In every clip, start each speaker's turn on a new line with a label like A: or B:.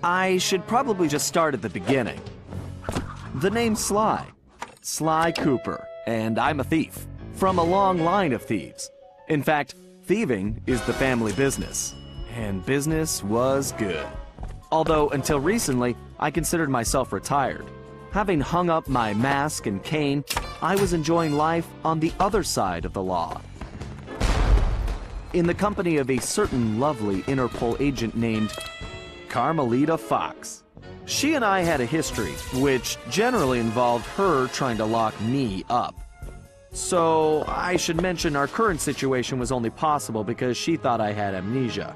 A: I should probably just start at the beginning. The name's Sly. Sly Cooper, and I'm a thief. From a long line of thieves. In fact, thieving is the family business. And business was good. Although, until recently, I considered myself retired. Having hung up my mask and cane, I was enjoying life on the other side of the law. In the company of a certain lovely Interpol agent named Carmelita Fox. She and I had a history, which generally involved her trying to lock me up. So, I should mention our current situation was only possible because she thought I had amnesia.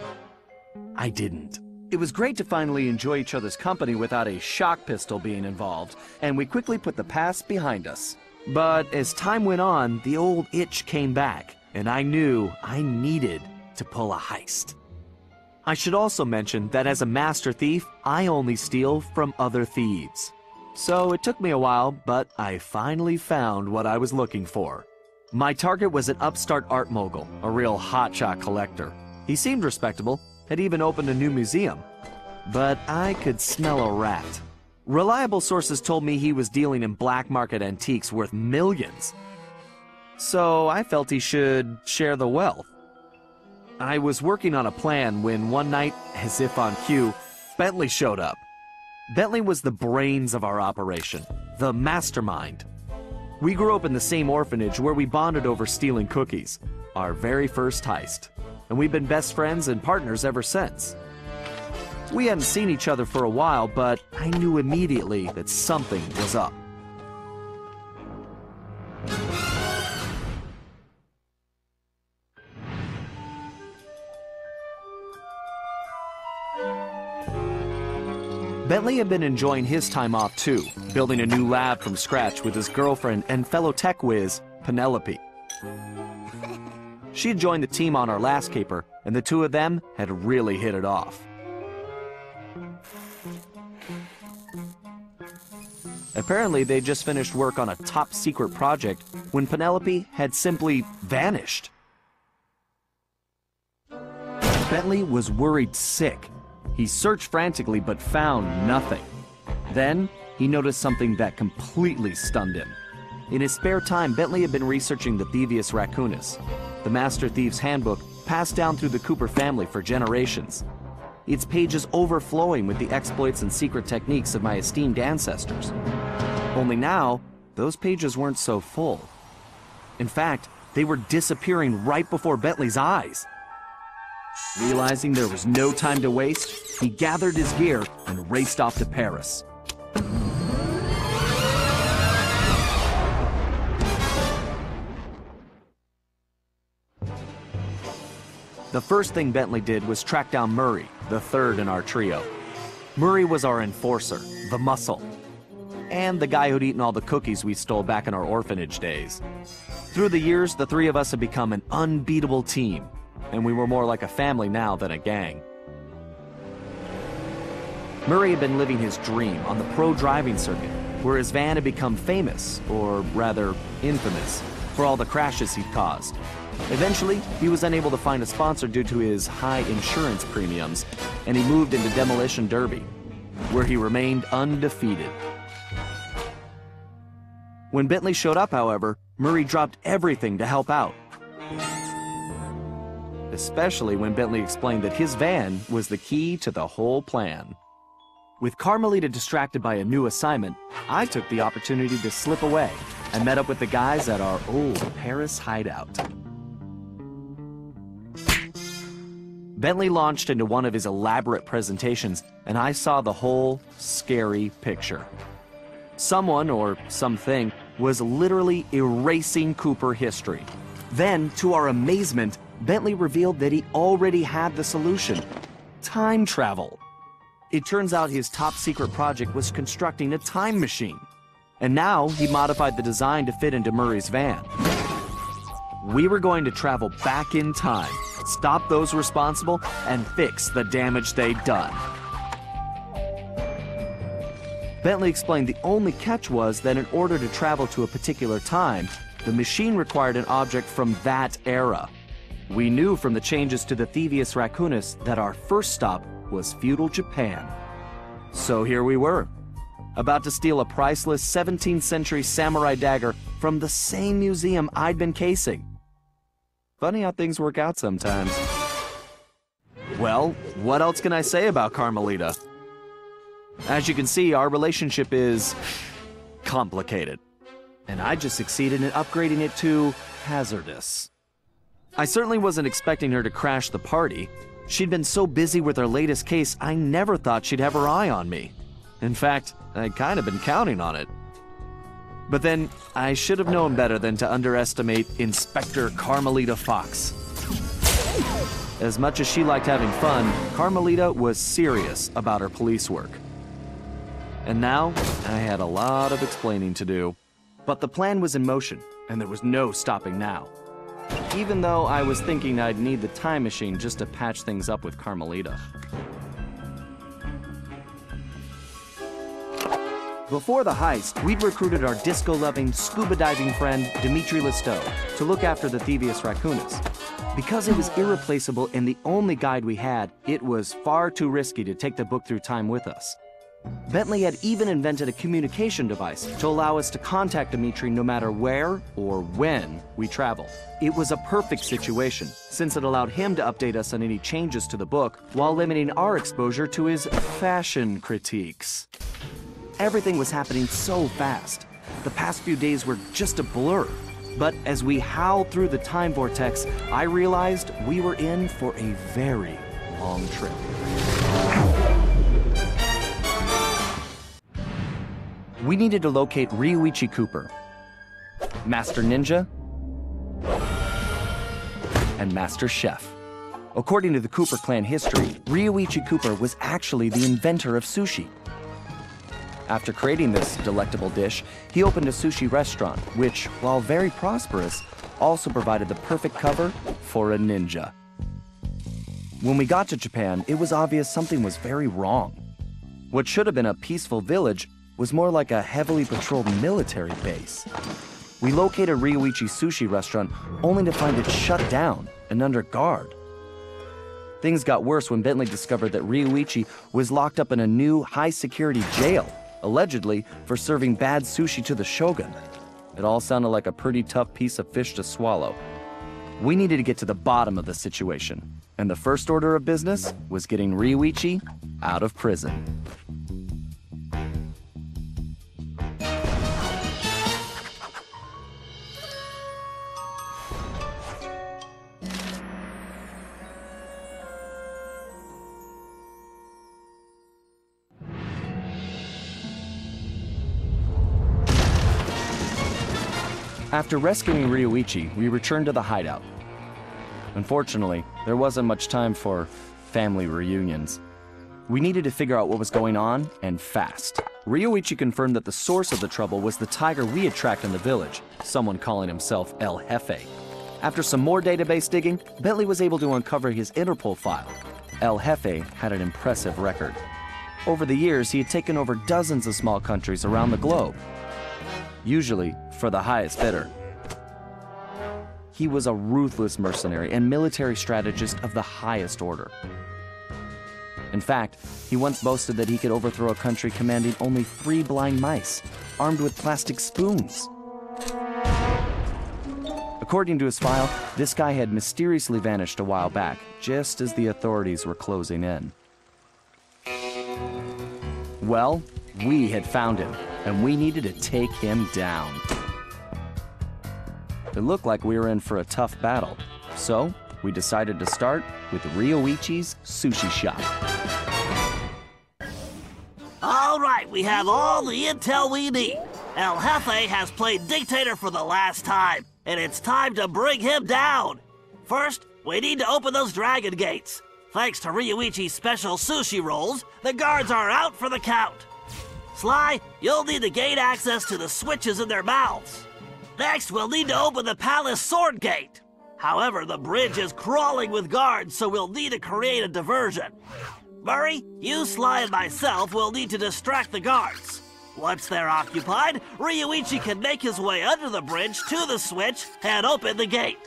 A: I didn't. It was great to finally enjoy each other's company without a shock pistol being involved, and we quickly put the past behind us. But as time went on, the old itch came back, and I knew I needed to pull a heist. I should also mention that as a master thief, I only steal from other thieves. So it took me a while, but I finally found what I was looking for. My target was an upstart art mogul, a real hotshot collector. He seemed respectable, had even opened a new museum. But I could smell a rat. Reliable sources told me he was dealing in black market antiques worth millions. So I felt he should share the wealth. I was working on a plan when one night, as if on cue, Bentley showed up. Bentley was the brains of our operation, the mastermind. We grew up in the same orphanage where we bonded over stealing cookies, our very first heist, and we've been best friends and partners ever since. We hadn't seen each other for a while, but I knew immediately that something was up. Bentley had been enjoying his time off too, building a new lab from scratch with his girlfriend and fellow tech whiz, Penelope. She had joined the team on our last caper, and the two of them had really hit it off. Apparently, they just finished work on a top-secret project when Penelope had simply vanished. Bentley was worried sick. He searched frantically but found nothing. Then, he noticed something that completely stunned him. In his spare time, Bentley had been researching the Thievius Raccoonus, the Master Thief's handbook passed down through the Cooper family for generations. Its pages overflowing with the exploits and secret techniques of my esteemed ancestors. Only now, those pages weren't so full. In fact, they were disappearing right before Bentley's eyes. Realizing there was no time to waste, he gathered his gear and raced off to Paris. The first thing Bentley did was track down Murray, the third in our trio. Murray was our enforcer, the muscle, and the guy who'd eaten all the cookies we stole back in our orphanage days. Through the years, the three of us had become an unbeatable team, and we were more like a family now than a gang. Murray had been living his dream on the pro driving circuit, where his van had become famous, or rather infamous, for all the crashes he'd caused. Eventually, he was unable to find a sponsor due to his high insurance premiums, and he moved into Demolition Derby, where he remained undefeated. When Bentley showed up, however, Murray dropped everything to help out. Especially when Bentley explained that his van was the key to the whole plan. With Carmelita distracted by a new assignment, I took the opportunity to slip away and met up with the guys at our old Paris hideout. Bentley launched into one of his elaborate presentations, and I saw the whole scary picture. Someone, or something, was literally erasing Cooper history. Then, to our amazement, Bentley revealed that he already had the solution: time travel. It turns out his top-secret project was constructing a time machine. And now he modified the design to fit into Murray's van. We were going to travel back in time, stop those responsible, and fix the damage they'd done. Bentley explained the only catch was that in order to travel to a particular time, the machine required an object from that era. We knew from the changes to the Thievius Raccoonus that our first stop was feudal Japan. So here we were, about to steal a priceless 17th century samurai dagger from the same museum I'd been casing. Funny how things work out sometimes. Well, what else can I say about Carmelita? As you can see, our relationship is complicated, and I just succeeded in upgrading it to hazardous. I certainly wasn't expecting her to crash the party. She'd been so busy with her latest case, I never thought she'd have her eye on me. In fact, I'd kind of been counting on it. But then, I should have known better than to underestimate Inspector Carmelita Fox. As much as she liked having fun, Carmelita was serious about her police work. And now, I had a lot of explaining to do. But the plan was in motion, and there was no stopping now. Even though I was thinking I'd need the time machine just to patch things up with Carmelita. Before the heist, we'd recruited our disco-loving, scuba-diving friend, Dimitri Listeau, to look after the Thievius Raccoonus. Because it was irreplaceable and the only guide we had, it was far too risky to take the book through time with us. Bentley had even invented a communication device to allow us to contact Dimitri no matter where or when we travel. It was a perfect situation, since it allowed him to update us on any changes to the book while limiting our exposure to his fashion critiques. Everything was happening so fast. The past few days were just a blur. But as we howled through the time vortex, I realized we were in for a very long trip. We needed to locate Ryuichi Cooper, Master Ninja, and Master Chef. According to the Cooper clan history, Ryuichi Cooper was actually the inventor of sushi. After creating this delectable dish, he opened a sushi restaurant, which, while very prosperous, also provided the perfect cover for a ninja. When we got to Japan, it was obvious something was very wrong. What should have been a peaceful village was more like a heavily patrolled military base. We located Ryuichi's sushi restaurant only to find it shut down and under guard. Things got worse when Bentley discovered that Ryuichi was locked up in a new high-security jail, allegedly for serving bad sushi to the shogun. It all sounded like a pretty tough piece of fish to swallow. We needed to get to the bottom of the situation, and the first order of business was getting Ryuichi out of prison. After rescuing Ryuichi, we returned to the hideout. Unfortunately, there wasn't much time for family reunions. We needed to figure out what was going on, and fast. Ryuichi confirmed that the source of the trouble was the tiger we had tracked in the village, someone calling himself El Jefe. After some more database digging, Bentley was able to uncover his Interpol file. El Jefe had an impressive record. Over the years, he had taken over dozens of small countries around the globe, usually for the highest bidder. He was a ruthless mercenary and military strategist of the highest order. In fact, he once boasted that he could overthrow a country commanding only 3 blind mice, armed with plastic spoons. According to his file, this guy had mysteriously vanished a while back, just as the authorities were closing in. Well, we had found him, and we needed to take him down. It looked like we were in for a tough battle, so we decided to start with Ryuichi's sushi shop.
B: All right, we have all the intel we need. El Jefe has played dictator for the last time, and it's time to bring him down. First, we need to open those dragon gates. Thanks to Ryuichi's special sushi rolls, the guards are out for the count. Sly, you'll need to gain access to the switches in their mouths. Next, we'll need to open the palace sword gate. However, the bridge is crawling with guards, so we'll need to create a diversion. Murray, you, Sly, and myself will need to distract the guards. Once they're occupied, Ryuichi can make his way under the bridge to the switch and open the gate.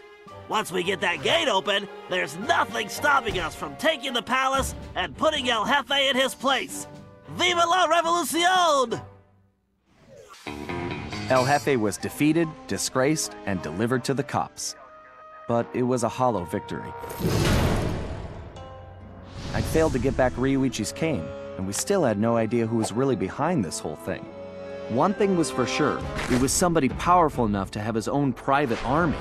B: Once we get that gate open, there's nothing stopping us from taking the palace and putting El Jefe in his place. Viva la Revolucion!
A: El Jefe was defeated, disgraced, and delivered to the cops. But it was a hollow victory. I failed to get back Ryuichi's cane, and we still had no idea who was really behind this whole thing. One thing was for sure, it was somebody powerful enough to have his own private army.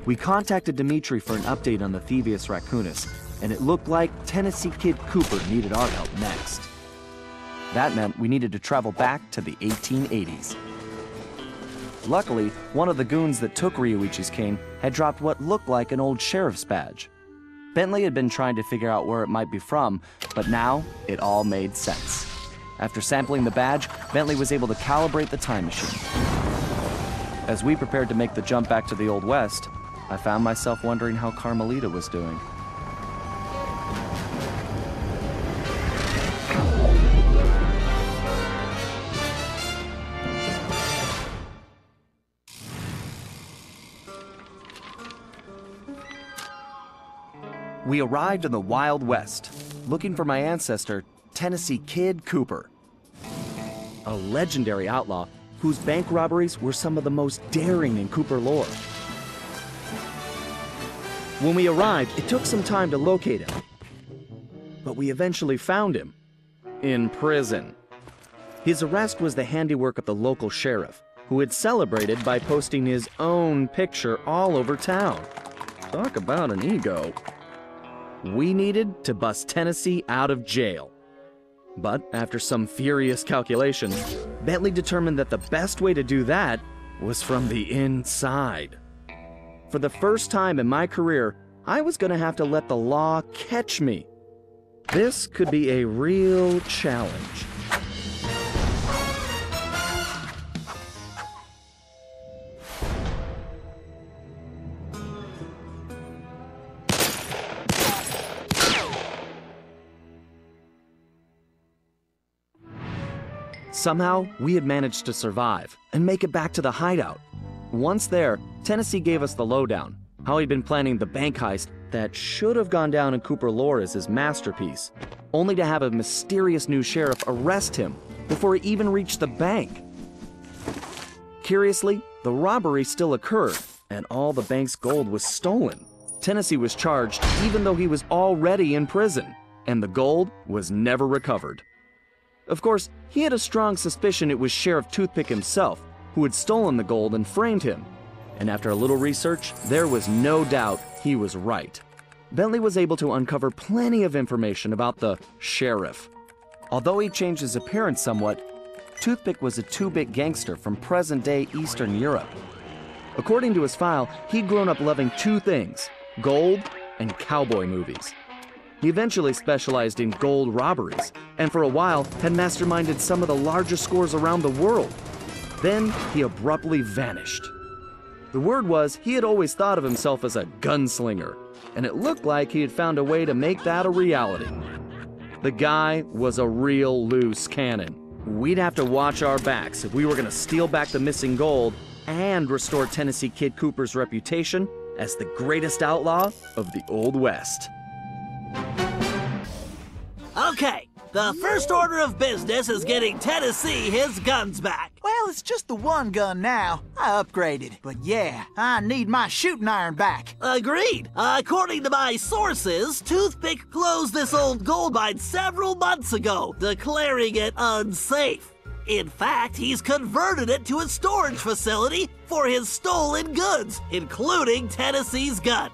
A: We contacted Dimitri for an update on the Thievius Raccoonus, and it looked like Tennessee Kid Cooper needed our help next. That meant we needed to travel back to the 1880s. Luckily, one of the goons that took Ryuichi's cane had dropped what looked like an old sheriff's badge. Bentley had been trying to figure out where it might be from, but now it all made sense. After sampling the badge, Bentley was able to calibrate the time machine. As we prepared to make the jump back to the Old West, I found myself wondering how Carmelita was doing. We arrived in the Wild West, looking for my ancestor, Tennessee Kid Cooper. A legendary outlaw whose bank robberies were some of the most daring in Cooper lore. When we arrived, it took some time to locate him. But we eventually found him. In prison. His arrest was the handiwork of the local sheriff, who had celebrated by posting his own picture all over town. Talk about an ego. We needed to bust Tennessee out of jail. But after some furious calculations, Bentley determined that the best way to do that was from the inside. For the first time in my career, I was going to have to let the law catch me. This could be a real challenge. Somehow, we had managed to survive and make it back to the hideout. Once there, Tennessee gave us the lowdown, how he'd been planning the bank heist that should have gone down in Cooper lore as his masterpiece, only to have a mysterious new sheriff arrest him before he even reached the bank. Curiously, the robbery still occurred, and all the bank's gold was stolen. Tennessee was charged even though he was already in prison, and the gold was never recovered. Of course, he had a strong suspicion it was Sheriff Toothpick himself who had stolen the gold and framed him. And after a little research, there was no doubt he was right. Bentley was able to uncover plenty of information about the sheriff. Although he changed his appearance somewhat, Toothpick was a two-bit gangster from present-day Eastern Europe. According to his file, he'd grown up loving two things: gold and cowboy movies. He eventually specialized in gold robberies, and for a while had masterminded some of the largest scores around the world. Then he abruptly vanished. The word was he had always thought of himself as a gunslinger, and it looked like he had found a way to make that a reality. The guy was a real loose cannon. We'd have to watch our backs if we were going to steal back the missing gold and restore Tennessee Kid Cooper's reputation as the greatest outlaw of the Old West.
B: Okay, the first order of business is getting Tennessee his guns back.
C: Well, it's just the one gun now. I upgraded. But yeah, I need my shooting iron back.
B: Agreed. According to my sources, Toothpick closed this old gold mine several months ago, declaring it unsafe. In fact, he's converted it to a storage facility for his stolen goods, including Tennessee's gun.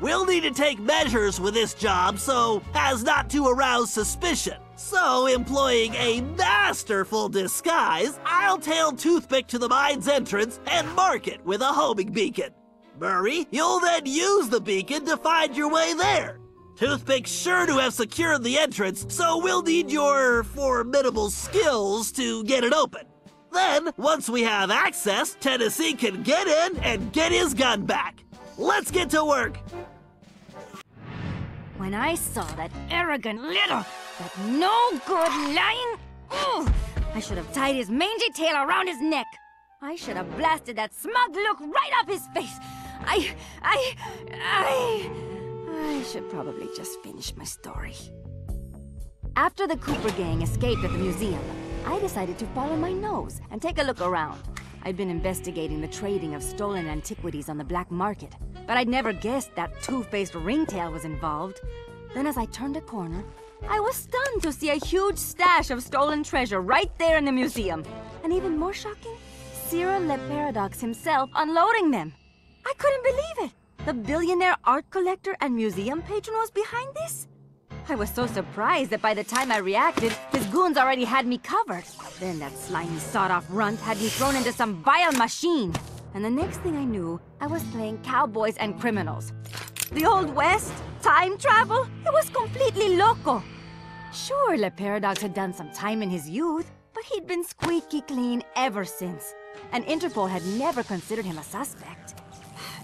B: We'll need to take measures with this job so as not to arouse suspicion. So, employing a masterful disguise, I'll tail Toothpick to the mine's entrance and mark it with a homing beacon. Murray, you'll then use the beacon to find your way there. Toothpick's sure to have secured the entrance, so we'll need your formidable skills to get it open. Then, once we have access, Tennessee can get in and get his gun back. Let's get to work.
D: When I saw that arrogant little, that no-good lying, I should have tied his mangy tail around his neck. I should have blasted that smug look right off his face. I should probably just finish my story. After the Cooper gang escaped at the museum, I decided to follow my nose and take a look around. I'd been investigating the trading of stolen antiquities on the black market, but I'd never guessed that two-faced ringtail was involved. Then as I turned a corner, I was stunned to see a huge stash of stolen treasure right there in the museum. And even more shocking, Cyril Le Paradox himself unloading them. I couldn't believe it! The billionaire art collector and museum patron was behind this? I was so surprised that by the time I reacted, his goons already had me covered. Then that slimy sawed-off runt had me thrown into some vile machine. And the next thing I knew, I was playing cowboys and criminals. The Old West? Time travel? It was completely loco. Sure, Le Paradox had done some time in his youth, but he'd been squeaky clean ever since. And Interpol had never considered him a suspect.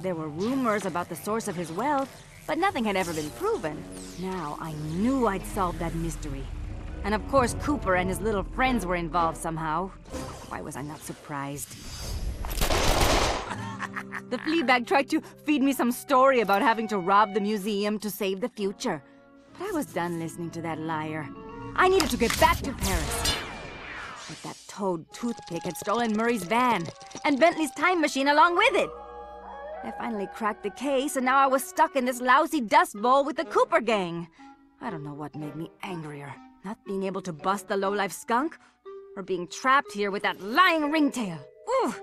D: There were rumors about the source of his wealth, but nothing had ever been proven. Now I knew I'd solved that mystery. And of course Cooper and his little friends were involved somehow. Why was I not surprised? The Fleabag tried to feed me some story about having to rob the museum to save the future. But I was done listening to that liar. I needed to get back to Paris. But that toad toothpick had stolen Murray's van, and Bentley's time machine along with it. I finally cracked the case, and now I was stuck in this lousy dust bowl with the Cooper gang. I don't know what made me angrier. Not being able to bust the lowlife skunk, or being trapped here with that lying ringtail. Ooh!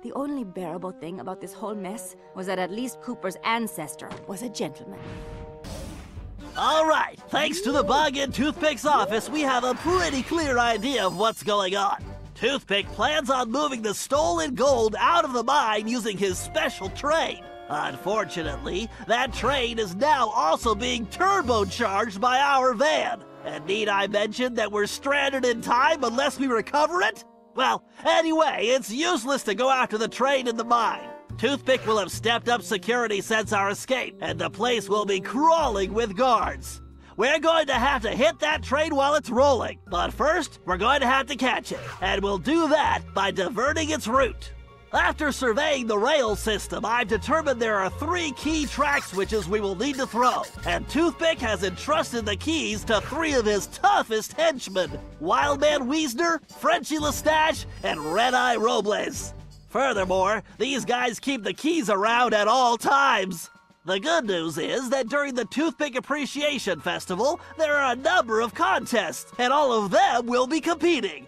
D: The only bearable thing about this whole mess was that at least Cooper's ancestor was a gentleman.
B: All right, thanks to the bug in Toothpick's office, we have a pretty clear idea of what's going on. Toothpick plans on moving the stolen gold out of the mine using his special train. Unfortunately, that train is now also being turbocharged by our van. And need I mention that we're stranded in time unless we recover it? Well, anyway, it's useless to go after the train in the mine. Toothpick will have stepped up security since our escape, and the place will be crawling with guards. We're going to have to hit that train while it's rolling, but first, we're going to have to catch it, and we'll do that by diverting its route. After surveying the rail system, I've determined there are 3 key track switches we will need to throw, and Toothpick has entrusted the keys to 3 of his toughest henchmen, Wildman Wiesner, Frenchie Lestage, and Red-Eye Robles. Furthermore, these guys keep the keys around at all times. The good news is that during the Toothpick Appreciation Festival, there are a number of contests, and all of them will be competing.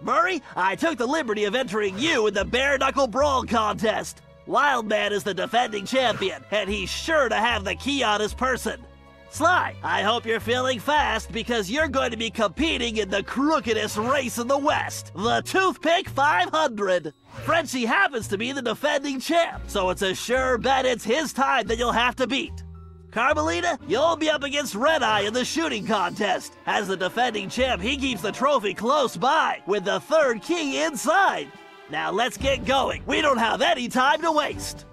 B: Murray, I took the liberty of entering you in the Bare Knuckle Brawl contest. Wildman is the defending champion, and he's sure to have the key on his person. Sly, I hope you're feeling fast because you're going to be competing in the crookedest race in the West, the Toothpick 500. Frenchie happens to be the defending champ, so it's a sure bet it's his time that you'll have to beat. Carmelita, you'll be up against Red-Eye in the shooting contest. As the defending champ, he keeps the trophy close by, with the 3rd key inside. Now let's get going. We don't have any time to waste.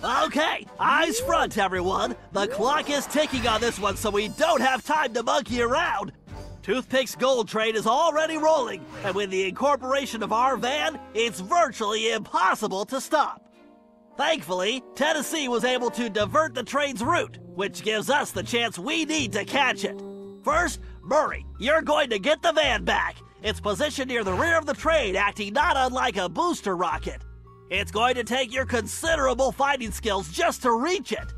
B: Okay, eyes front, everyone. The clock is ticking on this one, so we don't have time to monkey around. Toothpick's gold train is already rolling, and with the incorporation of our van, it's virtually impossible to stop. Thankfully, Tennessee was able to divert the train's route, which gives us the chance we need to catch it. First, Murray, you're going to get the van back. It's positioned near the rear of the train, acting not unlike a booster rocket. It's going to take your considerable fighting skills just to reach it.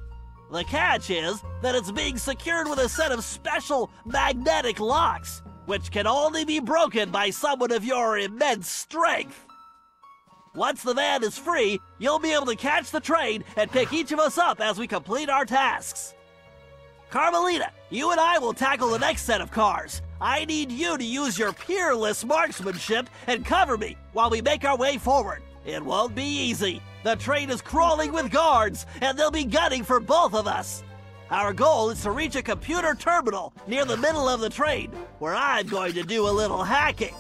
B: The catch is that it's being secured with a set of special magnetic locks, which can only be broken by someone of your immense strength. Once the van is free, you'll be able to catch the train and pick each of us up as we complete our tasks. Carmelita, you and I will tackle the next set of cars. I need you to use your peerless marksmanship and cover me while we make our way forward. It won't be easy. The train is crawling with guards, and they'll be gunning for both of us. Our goal is to reach a computer terminal near the middle of the train, where I'm going to do a little hacking.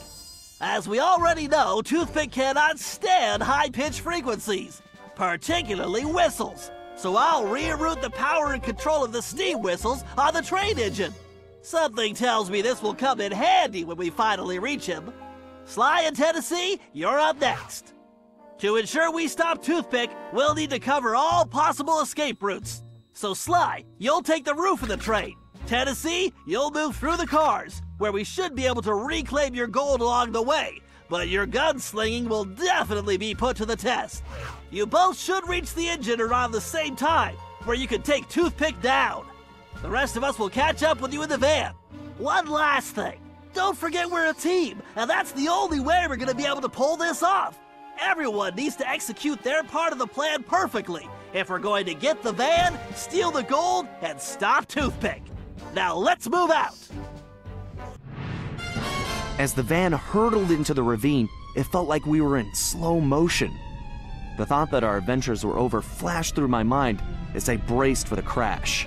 B: As we already know, Toothpick cannot stand high-pitched frequencies, particularly whistles. So I'll reroute the power and control of the steam whistles on the train engine. Something tells me this will come in handy when we finally reach him. Sly and Tennessee, you're up next. To ensure we stop Toothpick, we'll need to cover all possible escape routes. So Sly, you'll take the roof of the train. Tennessee, you'll move through the cars, where we should be able to reclaim your gold along the way, but your gunslinging will definitely be put to the test. You both should reach the engine around the same time, where you can take Toothpick down. The rest of us will catch up with you in the van. One last thing. Don't forget we're a team, and that's the only way we're gonna be able to pull this off. Everyone needs to execute their part of the plan perfectly if we're going to get the van, steal the gold, and stop Toothpick. Now let's move out.
A: As the van hurtled into the ravine, it felt like we were in slow motion. The thought that our adventures were over flashed through my mind as I braced for the crash.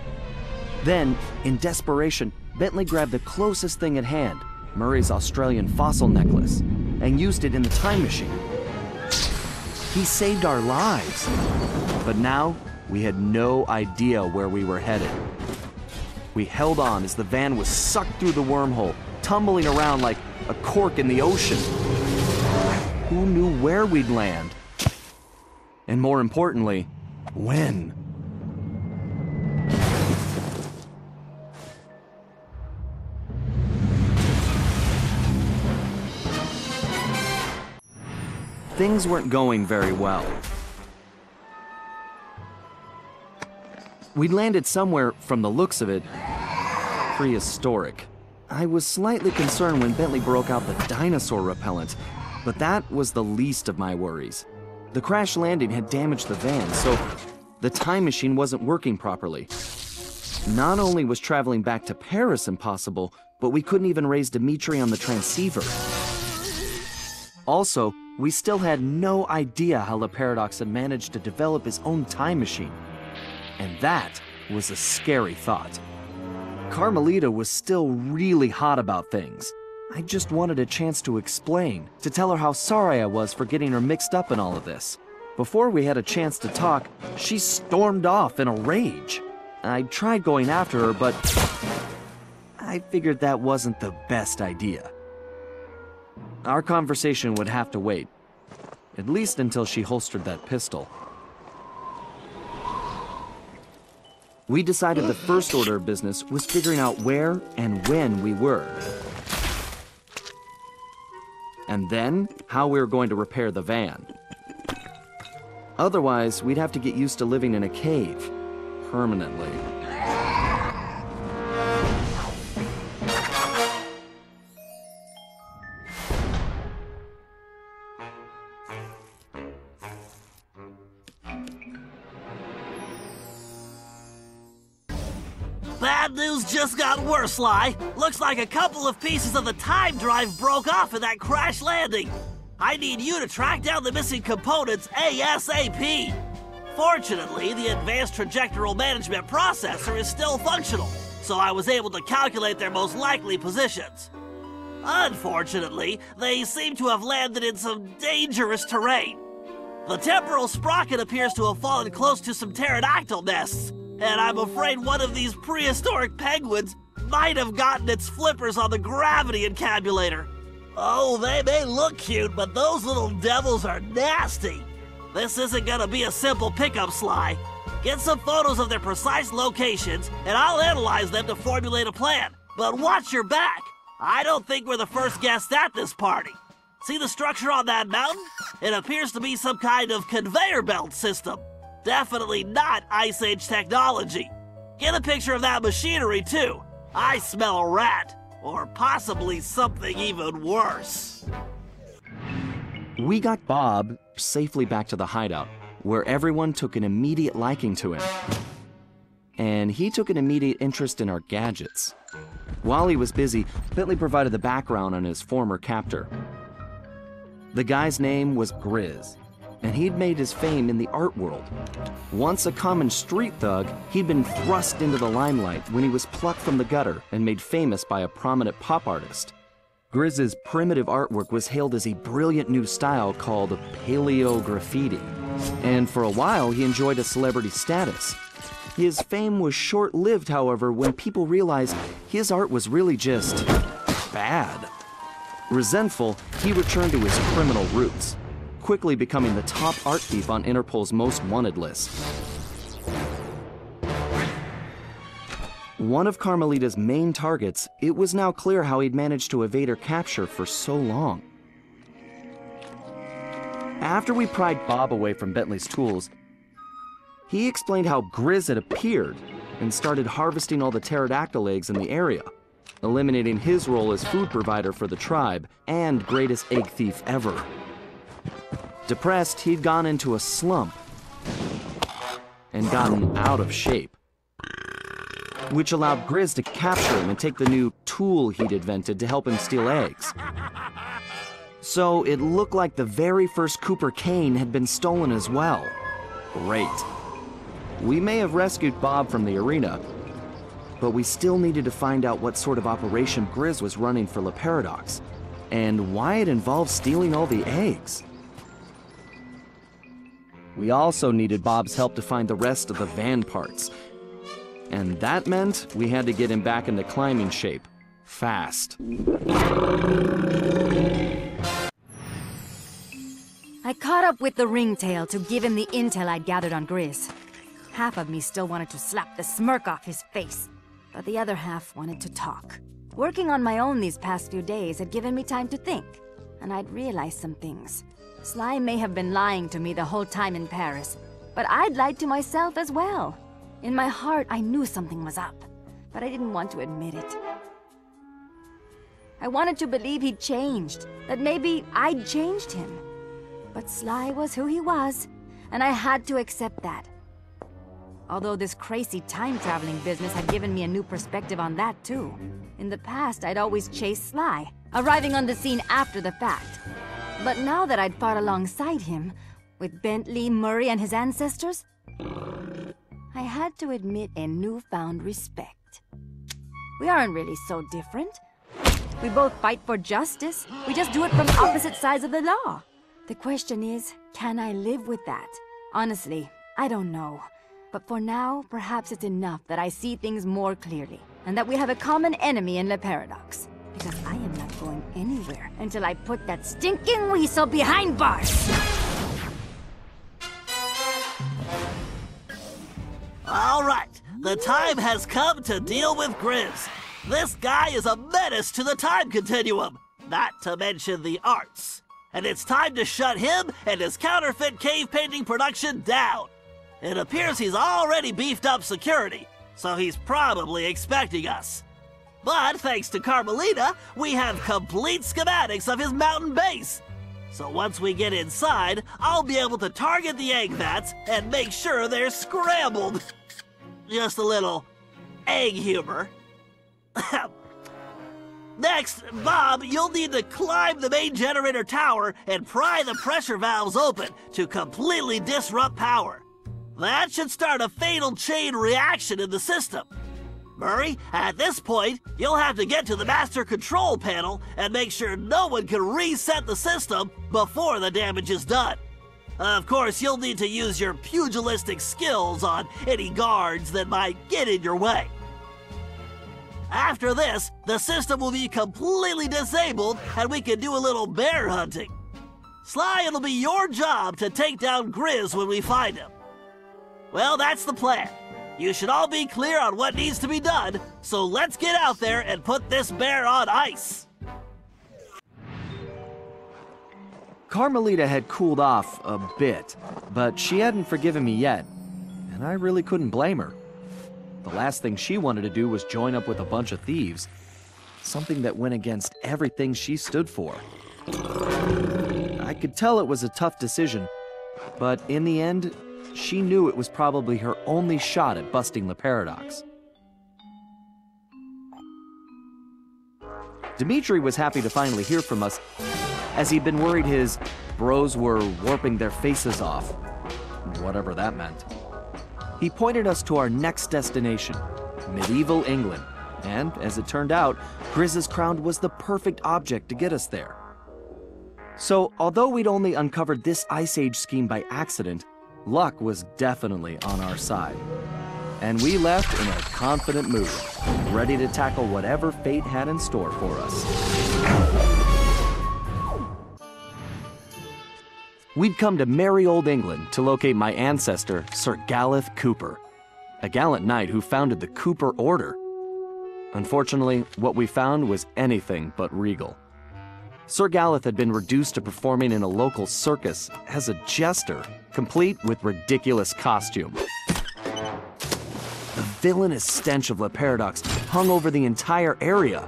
A: Then, in desperation, Bentley grabbed the closest thing at hand, Murray's Australian fossil necklace, and used it in the time machine. He saved our lives, but now we had no idea where we were headed. We held on as the van was sucked through the wormhole, tumbling around like a cork in the ocean. Who knew where we'd land? And more importantly, when? Things weren't going very well. We'd landed somewhere, from the looks of it, prehistoric. I was slightly concerned when Bentley broke out the dinosaur repellent, but that was the least of my worries. The crash landing had damaged the van, so the time machine wasn't working properly. Not only was traveling back to Paris impossible, but we couldn't even raise Dimitri on the transceiver. Also, we still had no idea how the Paradox had managed to develop his own time machine. And that was a scary thought. Carmelita was still really hot about things. I just wanted a chance to explain, to tell her how sorry I was for getting her mixed up in all of this. Before we had a chance to talk, she stormed off in a rage. I tried going after her, but I figured that wasn't the best idea. Our conversation would have to wait, at least until she holstered that pistol. We decided the first order of business was figuring out where and when we were. And then, how we were going to repair the van. Otherwise, we'd have to get used to living in a cave, permanently.
B: Bad news just got worse, Sly. Looks like a couple of pieces of the time drive broke off in that crash landing. I need you to track down the missing components ASAP. Fortunately, the advanced trajectoral management processor is still functional, so I was able to calculate their most likely positions. Unfortunately, they seem to have landed in some dangerous terrain. The temporal sprocket appears to have fallen close to some pterodactyl nests, and I'm afraid one of these prehistoric penguins might have gotten its flippers on the gravity encabulator. Oh, they may look cute, but those little devils are nasty. This isn't gonna be a simple pickup, Sly. Get some photos of their precise locations, and I'll analyze them to formulate a plan. But watch your back. I don't think we're the first guests at this party. See the structure on that mountain? It appears to be some kind of conveyor belt system. Definitely not Ice Age technology. Get a picture of that machinery, too. I smell a rat, or possibly something even worse.
A: We got Bob safely back to the hideout, where everyone took an immediate liking to him. And he took an immediate interest in our gadgets. While he was busy, Bentley provided the background on his former captor. The guy's name was Grizz, and he'd made his fame in the art world. Once a common street thug, he'd been thrust into the limelight when he was plucked from the gutter and made famous by a prominent pop artist. Grizz's primitive artwork was hailed as a brilliant new style called paleo graffiti, and for a while he enjoyed a celebrity status. His fame was short-lived, however, when people realized his art was really just bad. Resentful, he returned to his criminal roots, quickly becoming the top art thief on Interpol's most wanted list. One of Carmelita's main targets, it was now clear how he'd managed to evade her capture for so long. After we pried Bob away from Bentley's tools, he explained how Grizz had appeared and started harvesting all the pterodactyl eggs in the area, eliminating his role as food provider for the tribe and greatest egg thief ever. Depressed, he'd gone into a slump and gotten out of shape, which allowed Grizz to capture him and take the new tool he'd invented to help him steal eggs. So it looked like the very first Cooper cane had been stolen as well. Great. We may have rescued Bob from the arena, but we still needed to find out what sort of operation Grizz was running for Le Paradox, and why it involved stealing all the eggs. We also needed Bob's help to find the rest of the van parts, and that meant we had to get him back into climbing shape, fast.
D: I caught up with the ringtail to give him the intel I'd gathered on Grizz. Half of me still wanted to slap the smirk off his face, but the other half wanted to talk. Working on my own these past few days had given me time to think, and I'd realized some things. Sly may have been lying to me the whole time in Paris, but I'd lied to myself as well. In my heart, I knew something was up, but I didn't want to admit it. I wanted to believe he'd changed, that maybe I'd changed him. But Sly was who he was, and I had to accept that. Although this crazy time-traveling business had given me a new perspective on that too. In the past, I'd always chased Sly, arriving on the scene after the fact. But now that I'd fought alongside him, with Bentley, Murray, and his ancestors, I had to admit a newfound respect. We aren't really so different. We both fight for justice. We just do it from opposite sides of the law. The question is, can I live with that? Honestly, I don't know. But for now, perhaps it's enough that I see things more clearly, and that we have a common enemy in Le Paradox. Because I am not going anywhere until I put that stinking weasel behind bars!
B: All right, the time has come to deal with Grizz. This guy is a menace to the time continuum, not to mention the arts. And it's time to shut him and his counterfeit cave painting production down. It appears he's already beefed up security, so he's probably expecting us. But thanks to Carmelita, we have complete schematics of his mountain base. So once we get inside, I'll be able to target the egg vats and make sure they're scrambled. Just a little egg humor. Next, Bob, you'll need to climb the main generator tower and pry the pressure valves open to completely disrupt power. That should start a fatal chain reaction in the system. Murray, at this point, you'll have to get to the master control panel and make sure no one can reset the system before the damage is done. Of course, you'll need to use your pugilistic skills on any guards that might get in your way. After this, the system will be completely disabled and we can do a little bear hunting. Sly, it'll be your job to take down Grizz when we find him. Well, that's the plan. You should all be clear on what needs to be done, so let's get out there and put this bear on ice.
A: Carmelita had cooled off a bit, but she hadn't forgiven me yet, and I really couldn't blame her. The last thing she wanted to do was join up with a bunch of thieves, something that went against everything she stood for. I could tell it was a tough decision, but in the end, she knew it was probably her only shot at busting the paradox. Dimitri was happy to finally hear from us, as he'd been worried his bros were warping their faces off, whatever that meant. He pointed us to our next destination, medieval England, and as it turned out, Grizz's crown was the perfect object to get us there. So, although we'd only uncovered this Ice Age scheme by accident, luck was definitely on our side. And we left in a confident mood, ready to tackle whatever fate had in store for us. We'd come to merry old England to locate my ancestor, Sir Galeth Cooper, a gallant knight who founded the Cooper Order, Unfortunately, what we found was anything but regal. Sir Galeth had been reduced to performing in a local circus as a jester, complete with ridiculous costume. The villainous stench of Le Paradox hung over the entire area.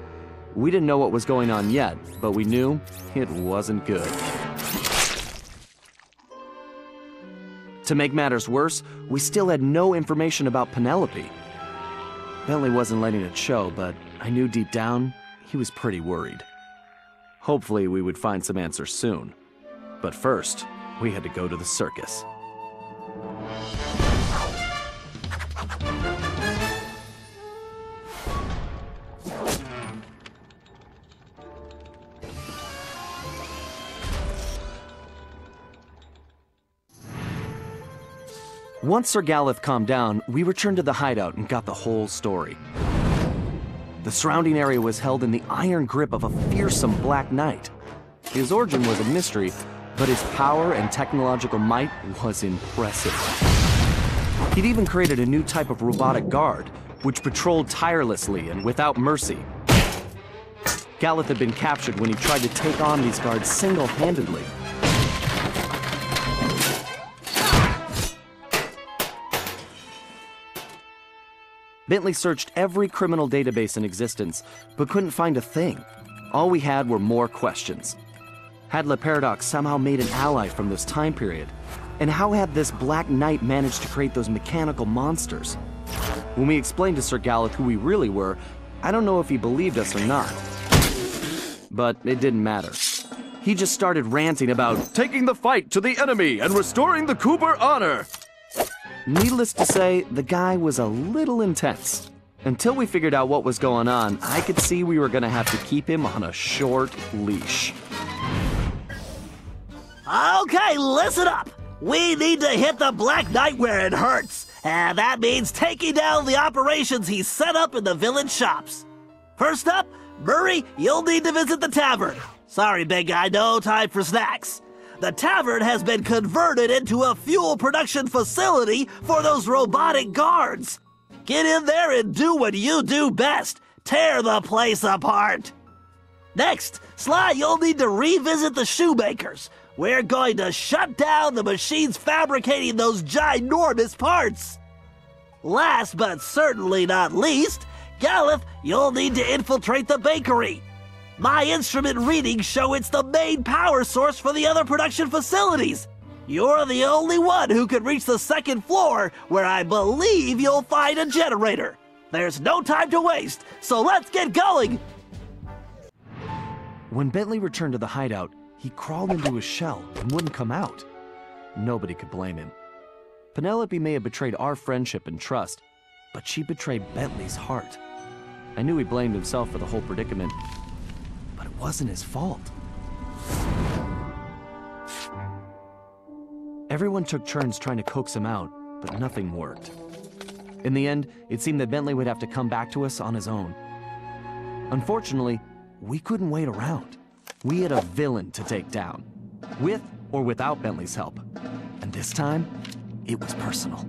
A: We didn't know what was going on yet, but we knew it wasn't good. To make matters worse, we still had no information about Penelope. Bentley wasn't letting it show, but I knew deep down he was pretty worried. Hopefully we would find some answers soon. But first, we had to go to the circus. Once Sir Galeth calmed down, we returned to the hideout and got the whole story. The surrounding area was held in the iron grip of a fearsome Black Knight. His origin was a mystery, but his power and technological might was impressive. He'd even created a new type of robotic guard, which patrolled tirelessly and without mercy. Galeth had been captured when he tried to take on these guards single-handedly. Bentley searched every criminal database in existence, but couldn't find a thing. All we had were more questions. Had Le Paradox somehow made an ally from this time period? And how had this Black Knight managed to create those mechanical monsters? When we explained to Sir Galeth who we really were, I don't know if he believed us or not. But it didn't matter. He just started ranting about taking the fight to the enemy and restoring the Cooper honor. Needless to say, the guy was a little intense. Until we figured out what was going on, I could see we were gonna have to keep him on a short leash.
B: Okay, listen up. We need to hit the Black Knight where it hurts. And that means taking down the operations he's set up in the village shops. First up, Murray, you'll need to visit the tavern. Sorry, big guy, no time for snacks. The tavern has been converted into a fuel production facility for those robotic guards. Get in there and do what you do best. Tear the place apart. Next, Sly, you'll need to revisit the shoemakers. We're going to shut down the machines fabricating those ginormous parts. Last but certainly not least, Galeth, you'll need to infiltrate the bakery. My instrument readings show it's the main power source for the other production facilities. You're the only one who could reach the second floor, where I believe you'll find a generator. There's no time to waste, so let's get going!
A: When Bentley returned to the hideout, he crawled into his shell and wouldn't come out. Nobody could blame him. Penelope may have betrayed our friendship and trust, but she betrayed Bentley's heart. I knew he blamed himself for the whole predicament, but it wasn't his fault. Everyone took turns trying to coax him out, but nothing worked. In the end, it seemed that Bentley would have to come back to us on his own. Unfortunately, we couldn't wait around. We had a villain to take down, with or without Bentley's help. And this time, it was personal.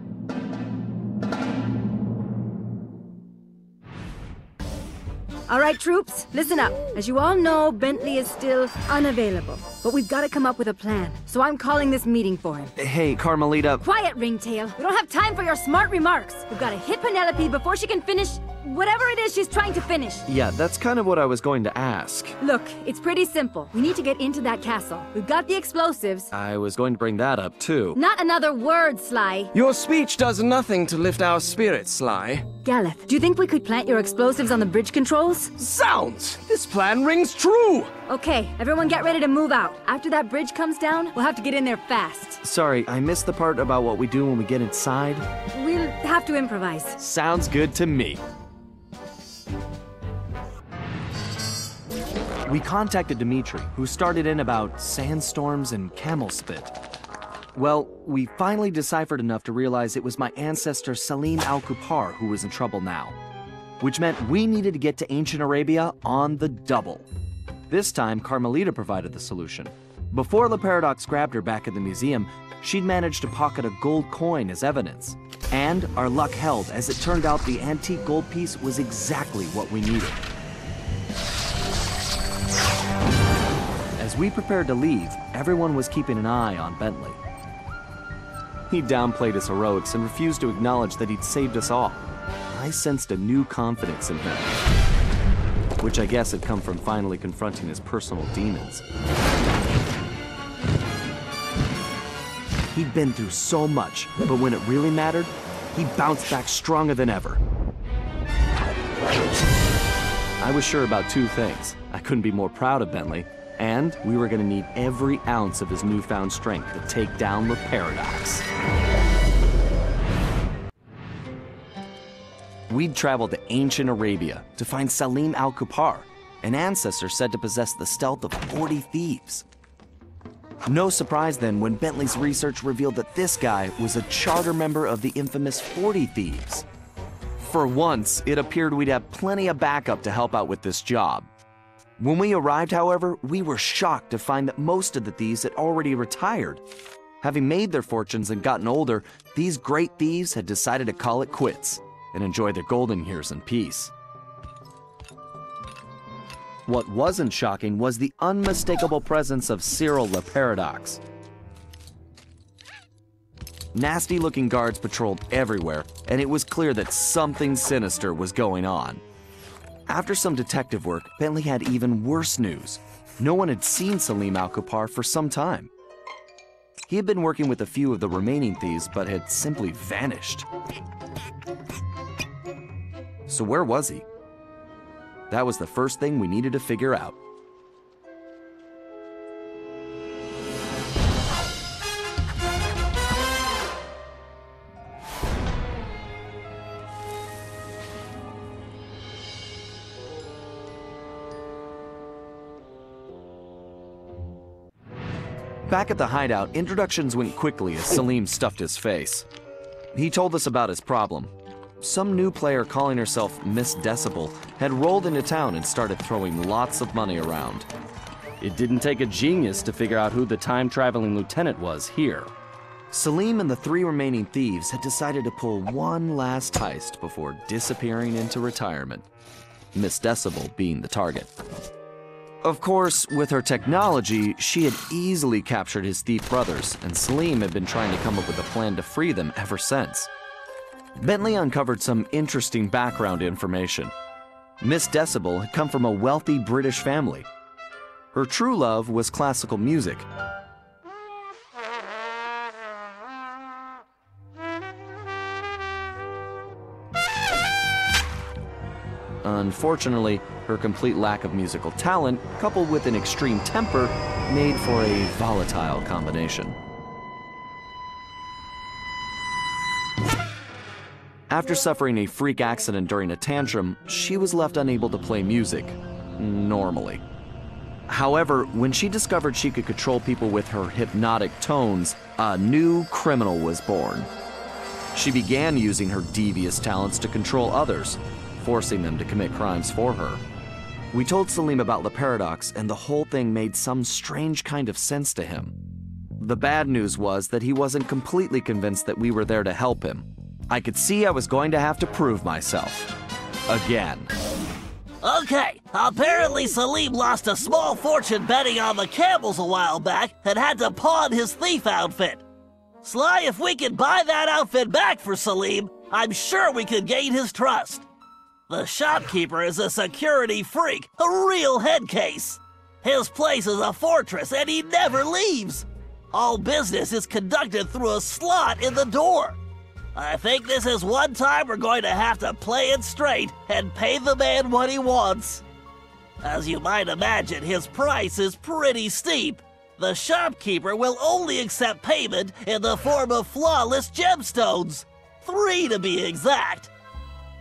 D: All right, troops, listen up. As you all know, Bentley is still unavailable. But we've got to come up with a plan. So I'm calling this meeting for him.
A: Hey, Carmelita.
D: Quiet, Ringtail. We don't have time for your smart remarks. We've got to hit Penelope before she can finish whatever it is she's trying to finish.
A: Yeah, that's kind of what I was going to ask.
D: Look, it's pretty simple. We need to get into that castle. We've got the explosives.
A: I was going to bring that up, too.
D: Not another word, Sly.
E: Your speech does nothing to lift our spirits, Sly.
D: Galeth, do you think we could plant your explosives on the bridge controls?
E: Zounds! This plan rings true!
D: Okay, everyone get ready to move out. After that bridge comes down, we'll have to get in there fast.
A: Sorry, I missed the part about what we do when we get inside.
D: We'll have to improvise.
A: Sounds good to me. We contacted Dimitri, who started in about sandstorms and camel spit. Well, we finally deciphered enough to realize it was my ancestor Salim al-Kupar who was in trouble now, which meant we needed to get to ancient Arabia on the double. This time, Carmelita provided the solution. Before the Paradox grabbed her back at the museum, she'd managed to pocket a gold coin as evidence. And our luck held, as it turned out the antique gold piece was exactly what we needed. As we prepared to leave, everyone was keeping an eye on Bentley. He downplayed his heroics and refused to acknowledge that he'd saved us all. I sensed a new confidence in him, which I guess had come from finally confronting his personal demons. He'd been through so much, but when it really mattered, he bounced back stronger than ever. I was sure about two things. I couldn't be more proud of Bentley, and we were going to need every ounce of his newfound strength to take down the Paradox. We'd traveled to ancient Arabia to find Salim al-Cupar, an ancestor said to possess the stealth of 40 thieves. No surprise then when Bentley's research revealed that this guy was a charter member of the infamous 40 Thieves. For once, it appeared we'd have plenty of backup to help out with this job. When we arrived, however, we were shocked to find that most of the thieves had already retired. Having made their fortunes and gotten older, these great thieves had decided to call it quits and enjoy their golden years in peace. What wasn't shocking was the unmistakable presence of Cyril the Paradox. Nasty-looking guards patrolled everywhere, and it was clear that something sinister was going on. After some detective work, Bentley had even worse news. No one had seen Salim al-Cupar for some time. He had been working with a few of the remaining thieves, but had simply vanished. So where was he? That was the first thing we needed to figure out. Back at the hideout, introductions went quickly as Salim stuffed his face. He told us about his problem. Some new player calling herself Miss Decibel had rolled into town and started throwing lots of money around. It didn't take a genius to figure out who the time-traveling lieutenant was here. Salim and the three remaining thieves had decided to pull one last heist before disappearing into retirement, Miss Decibel being the target. Of course, with her technology, she had easily captured his thief brothers, and Salim had been trying to come up with a plan to free them ever since. Bentley uncovered some interesting background information. Miss Decibel had come from a wealthy British family. Her true love was classical music. Unfortunately, her complete lack of musical talent, coupled with an extreme temper, made for a volatile combination. After suffering a freak accident during a tantrum, she was left unable to play music normally. However, when she discovered she could control people with her hypnotic tones, a new criminal was born. She began using her devious talents to control others, forcing them to commit crimes for her. We told Salim about the Paradox, and the whole thing made some strange kind of sense to him. The bad news was that he wasn't completely convinced that we were there to help him. I could see I was going to have to prove myself. Again.
B: Okay, apparently Salim lost a small fortune betting on the camels a while back and had to pawn his thief outfit. Sly, if we could buy that outfit back for Salim, I'm sure we could gain his trust. The shopkeeper is a security freak, a real head case. His place is a fortress and he never leaves. All business is conducted through a slot in the door. I think this is one time we're going to have to play it straight and pay the man what he wants. As you might imagine, his price is pretty steep. The shopkeeper will only accept payment in the form of flawless gemstones. 3 to be exact.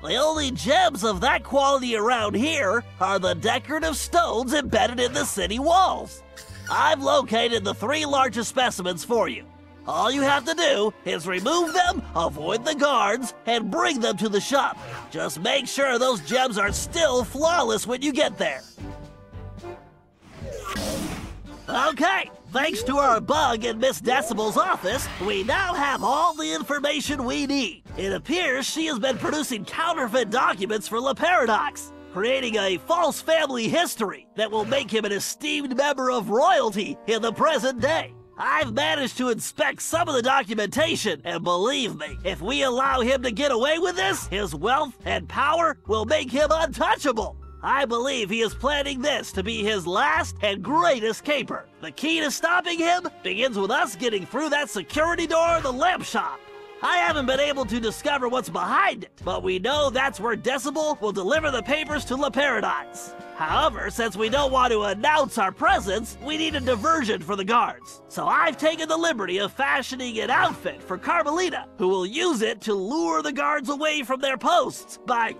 B: The only gems of that quality around here are the decorative stones embedded in the city walls. I've located the 3 largest specimens for you. All you have to do is remove them, avoid the guards, and bring them to the shop. Just make sure those gems are still flawless when you get there. Okay, Thanks to our bug in Miss Decibel's office, we now have all the information we need. It appears she has been producing counterfeit documents for Le Paradox, creating a false family history that will make him an esteemed member of royalty in the present day. I've managed to inspect some of the documentation, and believe me, if we allow him to get away with this, his wealth and power will make him untouchable. I believe he is planning this to be his last and greatest caper. The key to stopping him begins with us getting through that security door in the lamp shop. I haven't been able to discover what's behind it, but we know that's where Decibel will deliver the papers to Le Paradise. However, since we don't want to announce our presence, we need a diversion for the guards. So I've taken the liberty of fashioning an outfit for Carmelita, who will use it to lure the guards away from their posts by,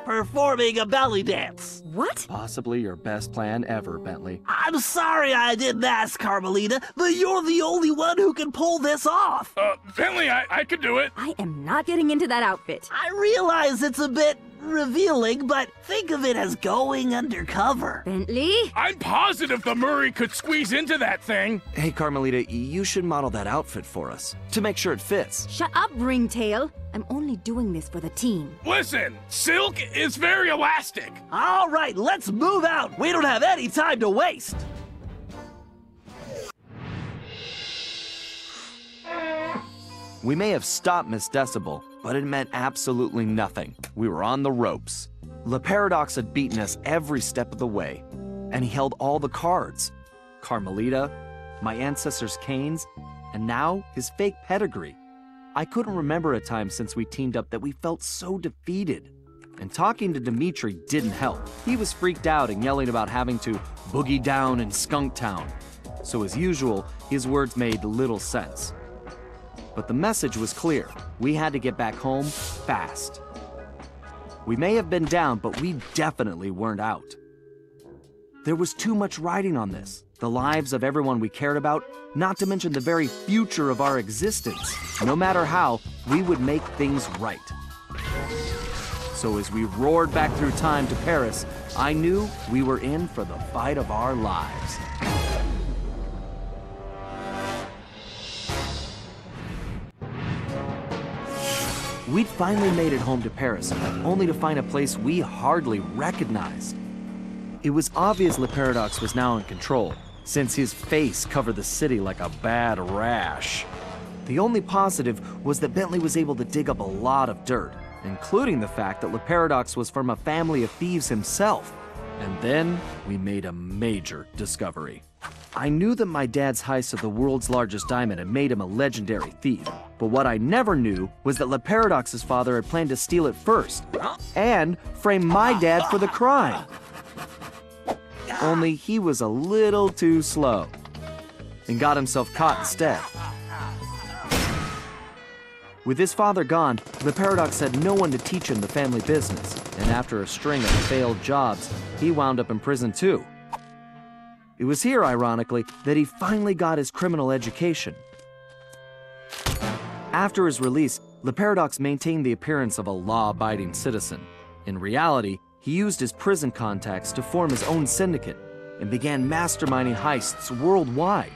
B: performing a belly dance.
D: What?
A: Possibly your best plan ever, Bentley.
B: I'm sorry I didn't ask, Carmelita, but you're the only one who can pull this off.
F: Bentley, I could do it.
D: I am not getting into that outfit.
B: I realize it's a bit revealing, but think of it as going undercover.
D: Bentley?
F: I'm positive the Murray could squeeze into that thing.
A: Hey, Carmelita, you should model that outfit for us to make sure it fits.
D: Shut up, Ringtail. I'm only doing this for the team.
F: Listen, silk is very elastic.
B: All right, let's move out. We don't have any time to waste.
A: We may have stopped Miss Decibel, but it meant absolutely nothing. We were on the ropes. Le Paradox had beaten us every step of the way, and he held all the cards. Carmelita, my ancestors' canes, and now his fake pedigree. I couldn't remember a time since we teamed up that we felt so defeated. And talking to Dimitri didn't help. He was freaked out and yelling about having to boogie down in Skunk Town. So as usual, his words made little sense. But the message was clear. We had to get back home fast. We may have been down, but we definitely weren't out. There was too much riding on this. The lives of everyone we cared about, not to mention the very future of our existence. No matter how, we would make things right. So as we roared back through time to Paris, I knew we were in for the fight of our lives. We'd finally made it home to Paris, only to find a place we hardly recognized. It was obvious Le Paradox was now in control, since his face covered the city like a bad rash. The only positive was that Bentley was able to dig up a lot of dirt, including the fact that Le Paradox was from a family of thieves himself. And then we made a major discovery. I knew that my dad's heist of the world's largest diamond had made him a legendary thief, but what I never knew was that Le Paradox's father had planned to steal it first, and frame my dad for the crime. Only he was a little too slow, and got himself caught instead. With his father gone, Le Paradox had no one to teach him the family business, and after a string of failed jobs, he wound up in prison too. It was here, ironically, that he finally got his criminal education. After his release, Le Paradox maintained the appearance of a law-abiding citizen. In reality, he used his prison contacts to form his own syndicate and began masterminding heists worldwide.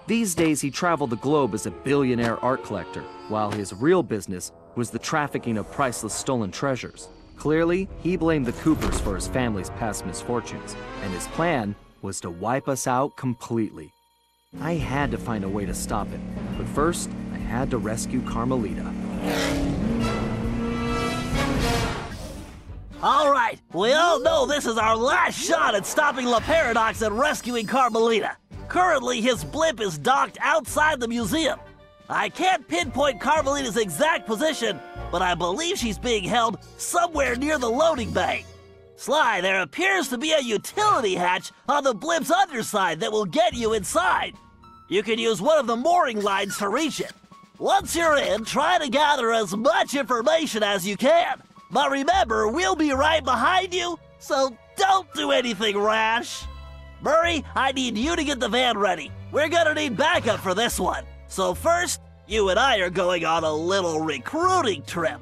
A: These days, he traveled the globe as a billionaire art collector, while his real business was the trafficking of priceless stolen treasures. Clearly, he blamed the Coopers for his family's past misfortunes, and his plan was to wipe us out completely. I had to find a way to stop it, but first, I had to rescue Carmelita.
B: All right, we all know this is our last shot at stopping Le Paradox and rescuing Carmelita. Currently, his blimp is docked outside the museum. I can't pinpoint Carmelita's exact position, but I believe she's being held somewhere near the loading bay. Sly, there appears to be a utility hatch on the blimp's underside that will get you inside. You can use one of the mooring lines to reach it. Once you're in, try to gather as much information as you can. But remember, we'll be right behind you, so don't do anything rash. Murray, I need you to get the van ready. We're gonna need backup for this one. So first, you and I are going on a little recruiting trip.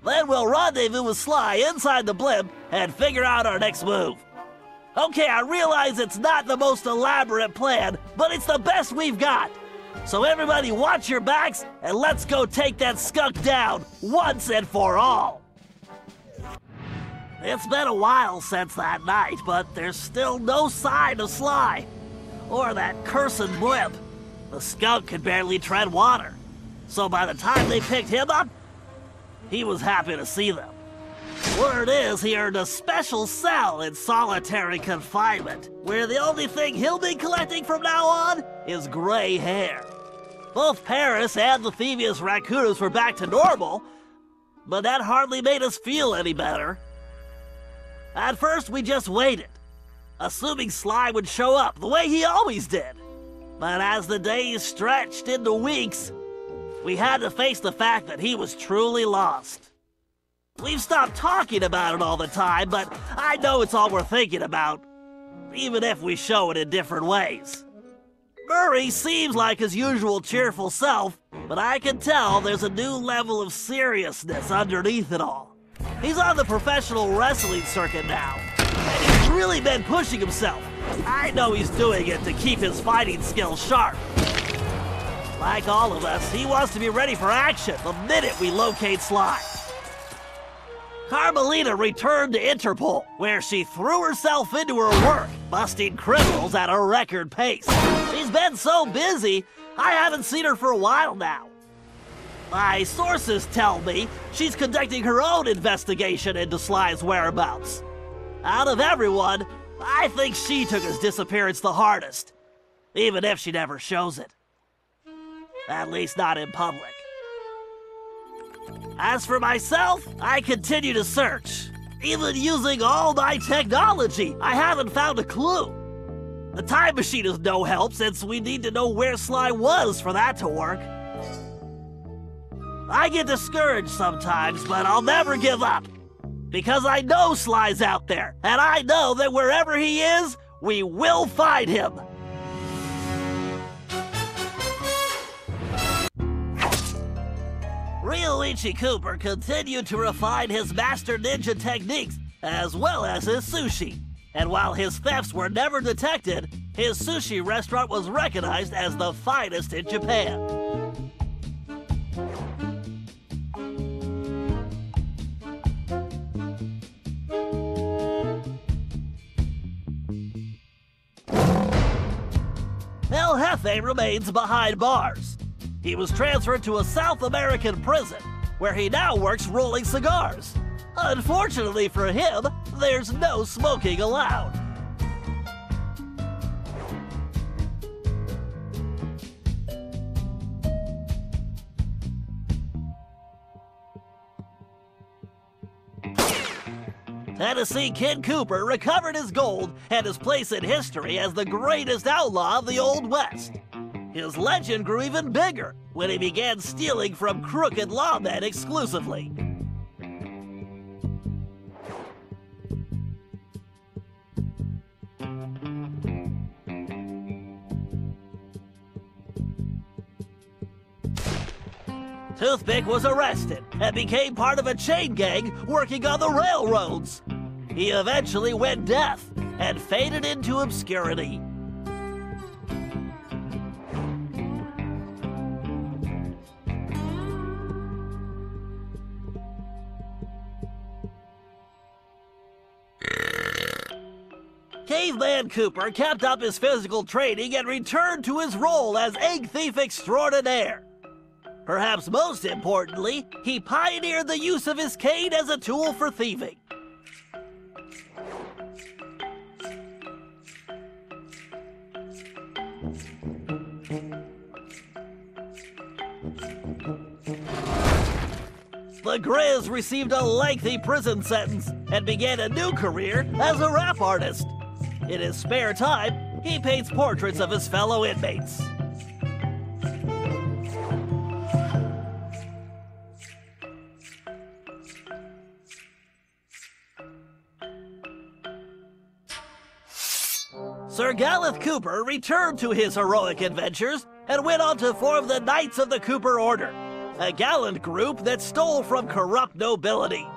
B: Then we'll rendezvous with Sly inside the blimp and figure out our next move. Okay, I realize it's not the most elaborate plan, but it's the best we've got. So everybody watch your backs, and let's go take that skunk down once and for all. It's been a while since that night, but there's still no sign of Sly. Or that cursed blimp. The skunk could barely tread water. So by the time they picked him up, he was happy to see them. Word is he earned a special cell in solitary confinement, where the only thing he'll be collecting from now on is gray hair. Both Paris and the Thievius Raccoonus were back to normal, but that hardly made us feel any better. At first, we just waited, assuming Sly would show up the way he always did. But as the days stretched into weeks, we had to face the fact that he was truly lost. We've stopped talking about it all the time, but I know it's all we're thinking about, even if we show it in different ways. Murray seems like his usual cheerful self, but I can tell there's a new level of seriousness underneath it all. He's on the professional wrestling circuit now, and he's really been pushing himself. I know he's doing it to keep his fighting skills sharp. Like all of us, he wants to be ready for action the minute we locate Sly. Carmelita returned to Interpol, where she threw herself into her work, busting criminals at a record pace. She's been so busy, I haven't seen her for a while now. My sources tell me she's conducting her own investigation into Sly's whereabouts. Out of everyone, I think she took his disappearance the hardest, even if she never shows it. At least not in public. As for myself, I continue to search. Even using all my technology, I haven't found a clue. The time machine is no help since we need to know where Sly was for that to work. I get discouraged sometimes, but I'll never give up. Because I know Sly's out there, and I know that wherever he is, we will find him. Ryoichi Cooper continued to refine his master ninja techniques as well as his sushi. And while his thefts were never detected, his sushi restaurant was recognized as the finest in Japan. El Jefe remains behind bars. He was transferred to a South American prison, where he now works rolling cigars. Unfortunately for him, there's no smoking allowed. Tennessee Kid Cooper recovered his gold and his place in history as the greatest outlaw of the Old West. His legend grew even bigger when he began stealing from crooked lawmen exclusively. Toothpick was arrested and became part of a chain gang working on the railroads. He eventually went deaf and faded into obscurity. Caveman Cooper kept up his physical training and returned to his role as egg thief extraordinaire. Perhaps most importantly, he pioneered the use of his cane as a tool for thieving. The Grizz received a lengthy prison sentence and began a new career as a rap artist. In his spare time, he paints portraits of his fellow inmates. Sir Gallup Cooper returned to his heroic adventures and went on to form the Knights of the Cooper Order, a gallant group that stole from corrupt nobility.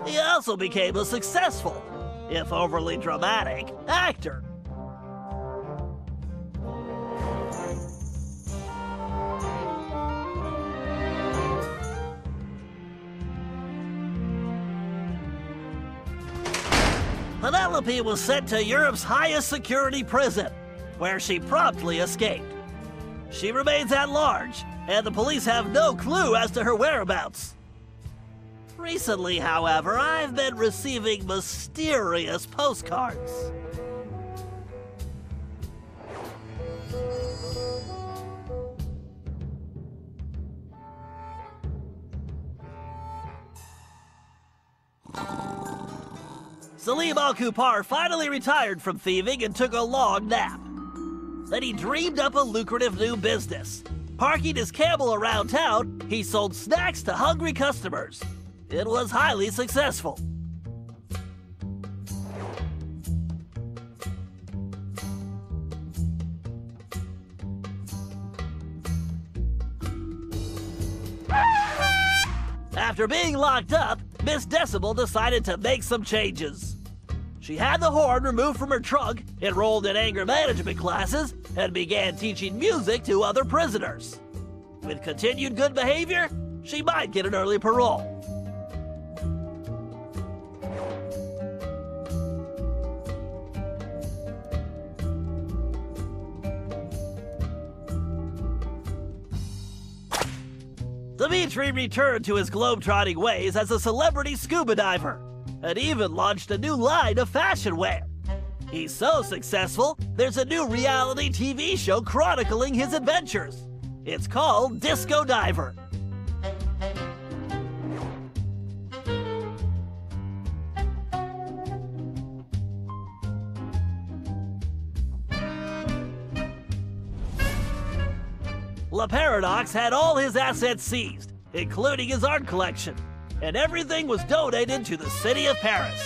B: He also became a successful, if overly dramatic, actor. Penelope was sent to Europe's highest security prison, where she promptly escaped. She remains at large, and the police have no clue as to her whereabouts. Recently, however, I've been receiving mysterious postcards. Salim Al-Kupar finally retired from thieving and took a long nap. Then he dreamed up a lucrative new business. Parking his camel around town, he sold snacks to hungry customers. It was highly successful. After being locked up, Miss Decibel decided to make some changes. She had the horn removed from her trunk, enrolled in anger management classes, and began teaching music to other prisoners. With continued good behavior, she might get an early parole. Dimitri returned to his globetrotting ways as a celebrity scuba diver, and even launched a new line of fashion wear. He's so successful, there's a new reality TV show chronicling his adventures. It's called Disco Diver. La Paradox had all his assets seized, including his art collection, and everything was donated to the city of Paris.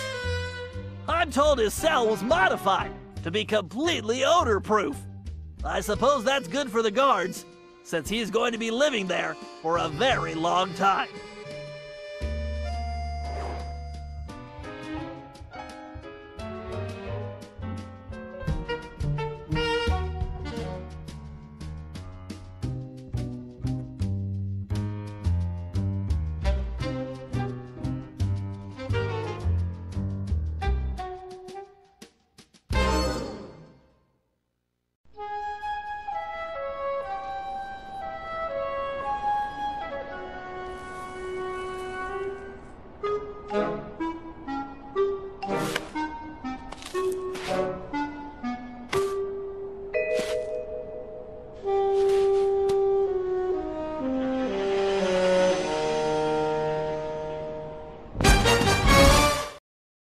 B: I'm told his cell was modified to be completely odor-proof. I suppose that's good for the guards, since he's going to be living there for a very long time.